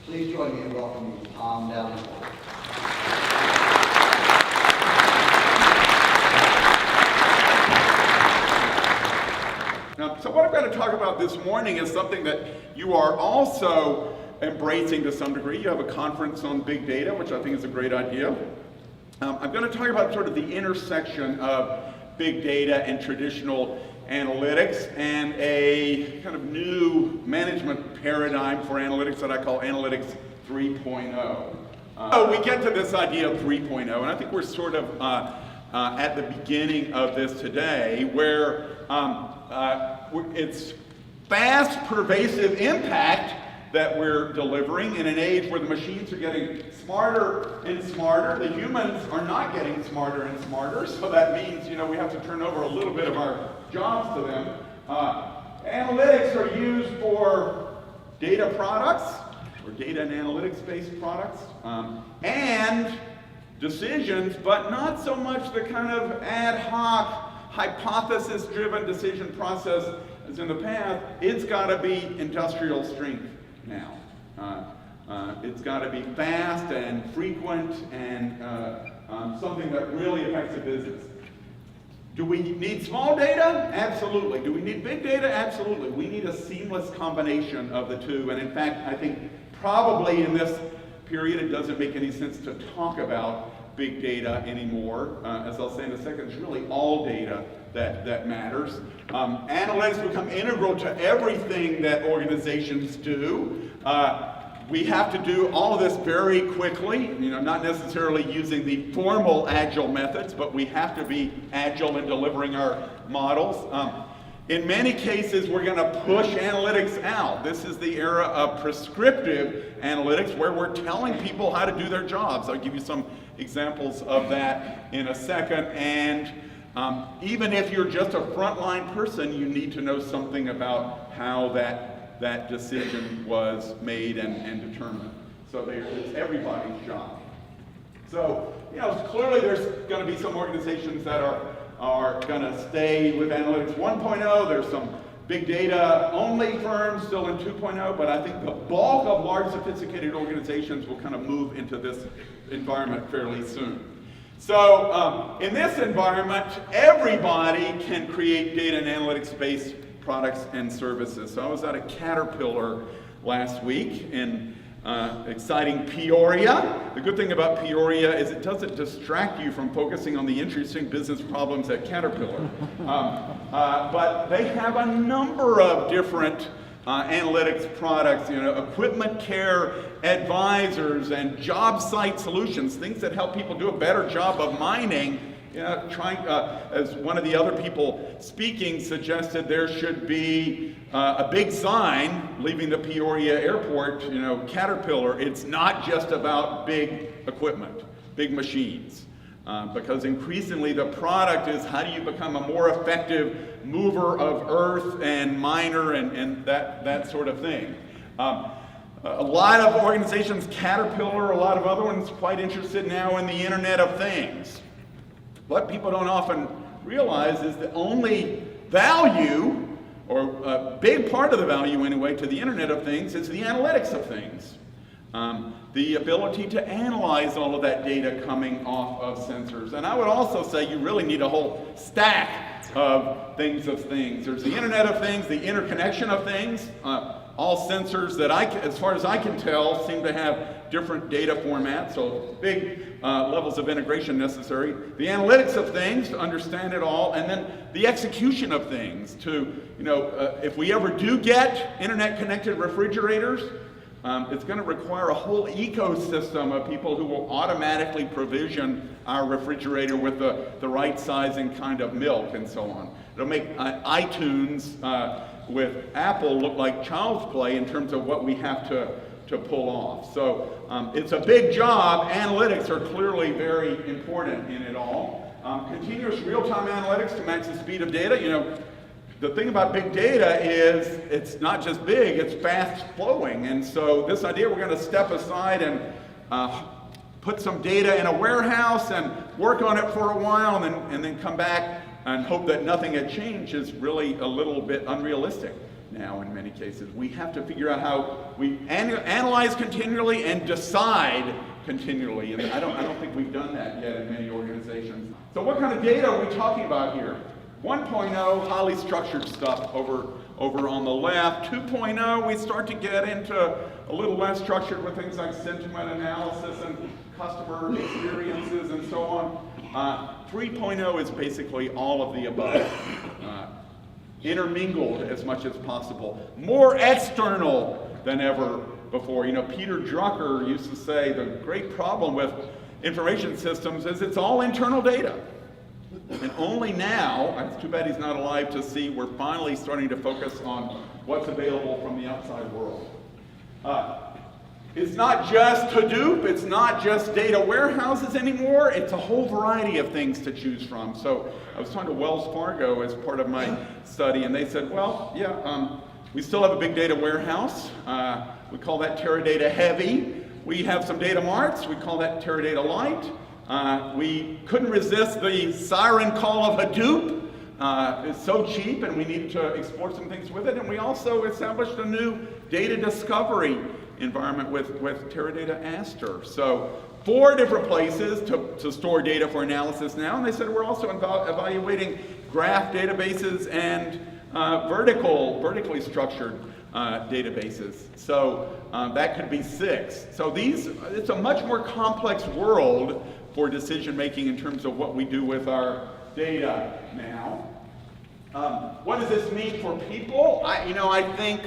Please join me in welcoming Tom down. So what I'm going to talk about this morning is something that you are also embracing to some degree. You have a conference on big data, which I think is a great idea. I'm going to talk about sort of the intersection of big data and traditional analytics and a kind of new management paradigm for analytics that I call Analytics 3.0. So we get to this idea of 3.0, and I think we're sort of at the beginning of this today, where it's fast, pervasive impact that we're delivering in an age where the machines are getting smarter and smarter. The humans are not getting smarter and smarter, so that means, we have to turn over a little bit of our jobs to them. Analytics are used for data products, or data and analytics-based products, and decisions, but not so much the kind of ad hoc, hypothesis-driven decision process as in the past. It's got to be industrial strength now. It's got to be fast and frequent and something that really affects the business. Do we need small data? Absolutely. Do we need big data? Absolutely. We need a seamless combination of the two. And in fact, I think probably in this period it doesn't make any sense to talk about big data anymore. As I'll say in a second, it's really all data that matters. Analytics become integral to everything that organizations do. We have to do all of this very quickly, not necessarily using the formal agile methods, but we have to be agile in delivering our models. In many cases, we're going to push analytics out. This is the era of prescriptive analytics, where we're telling people how to do their jobs. I'll give you some examples of that in a second. And even if you're just a frontline person, you need to know something about how that decision was made and determined. So it's everybody's job. So, clearly there's going to be some organizations that are going to stay with Analytics 1.0. There's some big data only firms still in 2.0, but I think the bulk of large sophisticated organizations will kind of move into this environment fairly soon. So in this environment, everybody can create data and analytics-based products and services. So I was at a Caterpillar last week in exciting Peoria. The good thing about Peoria is it doesn't distract you from focusing on the interesting business problems at Caterpillar. But they have a number of different analytics products, equipment care advisors and job site solutions, things that help people do a better job of mining. As one of the other people speaking suggested, there should be a big sign leaving the Peoria airport, Caterpillar. It's not just about big equipment, big machines, because increasingly the product is how do you become a more effective mover of earth and miner and that sort of thing. A lot of organizations, Caterpillar, a lot of other ones, quite interested now in the Internet of Things. What people don't often realize is the only value, or a big part of the value anyway, to the Internet of Things is the analytics of things. The ability to analyze all of that data coming off of sensors. And I would also say you really need a whole stack of things of things. There's the Internet of Things, the interconnection of things. All sensors that as far as I can tell, seem to have different data formats, so big levels of integration necessary. The analytics of things to understand it all, and then the execution of things to, if we ever do get internet-connected refrigerators, it's going to require a whole ecosystem of people who will automatically provision our refrigerator with the right size and kind of milk and so on. It'll make iTunes with Apple look like child's play in terms of what we have to pull off. So it's a big job. Analytics are clearly very important in it all. Continuous real-time analytics to match the speed of data. The thing about big data is it's not just big, it's fast flowing. And so this idea we're going to step aside and put some data in a warehouse and work on it for a while and then come back and hope that nothing had changed is really a little bit unrealistic. now in many cases. We have to figure out how we analyze continually and decide continually, and I don't think we've done that yet in many organizations. So what kind of data are we talking about here? 1.0, highly structured stuff over on the left. 2.0, we start to get into a little less structured with things like sentiment analysis and customer experiences and so on. 3.0 is basically all of the above. Intermingled as much as possible. More external than ever before. You know, Peter Drucker used to say the great problem with information systems is it's all internal data. And only now, it's too bad he's not alive to see, we're finally starting to focus on what's available from the outside world. It's not just Hadoop, it's not just data warehouses anymore, it's a whole variety of things to choose from. So I was talking to Wells Fargo as part of my study, and they said, well, yeah, we still have a big data warehouse. We call that Teradata Heavy. We have some data marts, we call that Teradata Light. We couldn't resist the siren call of Hadoop. It's so cheap, and we needed to explore some things with it. And we also established a new data discovery environment with Teradata Aster. So 4 different places to store data for analysis now. And they said we're also evaluating graph databases and vertically structured databases. So that could be 6. So it's a much more complex world for decision making in terms of what we do with our data now. What does this mean for people? I think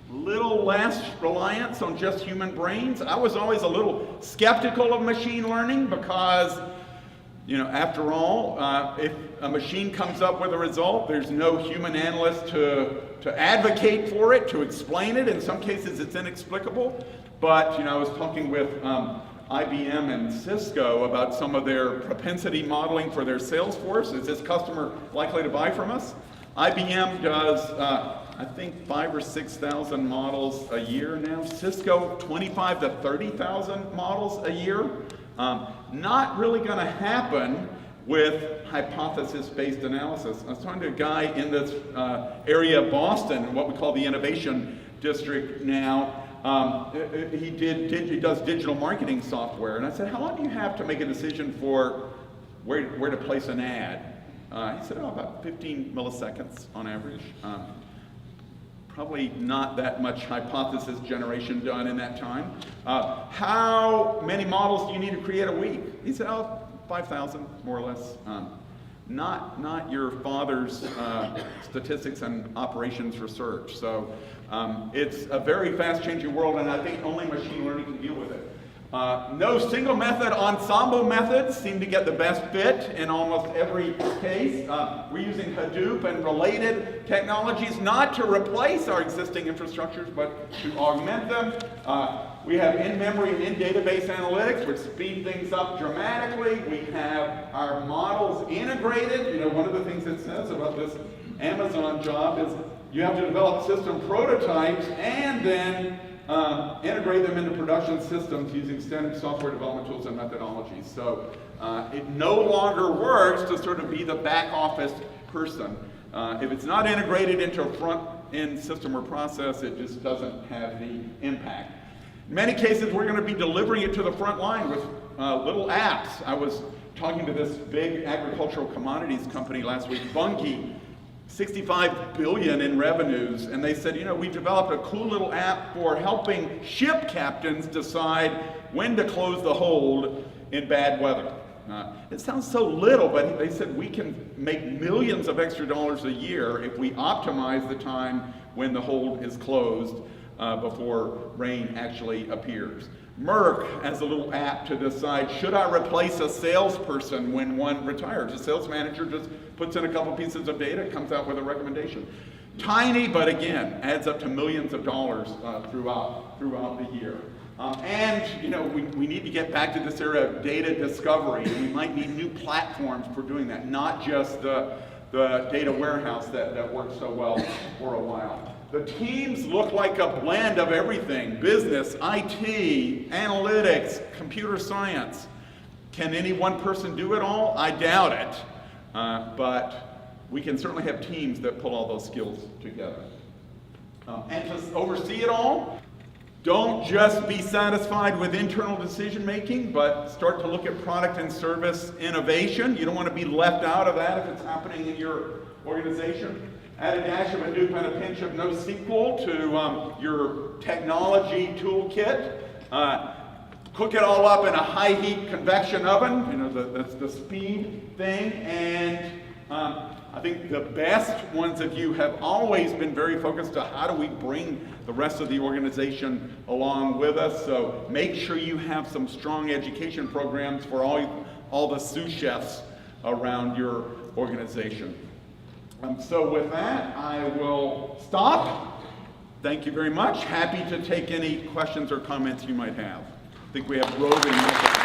little less reliance on just human brains. I was always a little skeptical of machine learning because, after all, if a machine comes up with a result, there's no human analyst to advocate for it, to explain it. In some cases, it's inexplicable. But, I was talking with IBM and Cisco about some of their propensity modeling for their sales force. Is this customer likely to buy from us? IBM does, I think, 5,000 or 6,000 models a year now. Cisco, 25,000 to 30,000 models a year. Not really going to happen with hypothesis-based analysis. I was talking to a guy in this area of Boston, what we call the Innovation District now. He does digital marketing software, and I said, how long do you have to make a decision for where to place an ad? He said, about 15 milliseconds on average. Probably not that much hypothesis generation done in that time. How many models do you need to create a week? He said, 5,000, more or less. Not your father's statistics and operations research. So it's a very fast-changing world, and I think only machine learning can deal with it. No single method, ensemble methods seem to get the best fit in almost every case. We're using Hadoop and related technologies not to replace our existing infrastructures, but to augment them. We have in-memory and in-database analytics, which speed things up dramatically. We have our models integrated. One of the things it says about this Amazon job is you have to develop system prototypes and then integrate them into production systems using standard software development tools and methodologies. So it no longer works to sort of be the back office person. If it's not integrated into a front-end system or process, it just doesn't have the impact. In many cases, we're going to be delivering it to the front line with little apps. I was talking to this big agricultural commodities company last week, Bunge, 65 billion in revenues, and they said, we developed a cool little app for helping ship captains decide when to close the hold in bad weather. It sounds so little, but they said we can make millions of extra dollars a year if we optimize the time when the hold is closed before rain actually appears. Merck has a little app to decide, should I replace a salesperson when one retires? A sales manager just puts in a couple pieces of data, comes out with a recommendation. Tiny, but again, adds up to millions of dollars throughout the year. We need to get back to this era of data discovery, and we might need new platforms for doing that, not just the data warehouse that worked so well for a while. The teams look like a blend of everything: business, IT, analytics, computer science. Can any one person do it all? I doubt it. But we can certainly have teams that pull all those skills together. and to oversee it all. Don't just be satisfied with internal decision making, but start to look at product and service innovation. You don't want to be left out of that if it's happening in your organization. Add a dash of Hadoop and a pinch of NoSQL to your technology toolkit. Cook it all up in a high heat convection oven. You know, that's the speed thing. And I think the best ones of you have always been very focused on how do we bring the rest of the organization along with us. So make sure you have some strong education programs for all the sous chefs around your organization. So with that, I will stop. Thank you very much. Happy to take any questions or comments you might have. I think we have roving.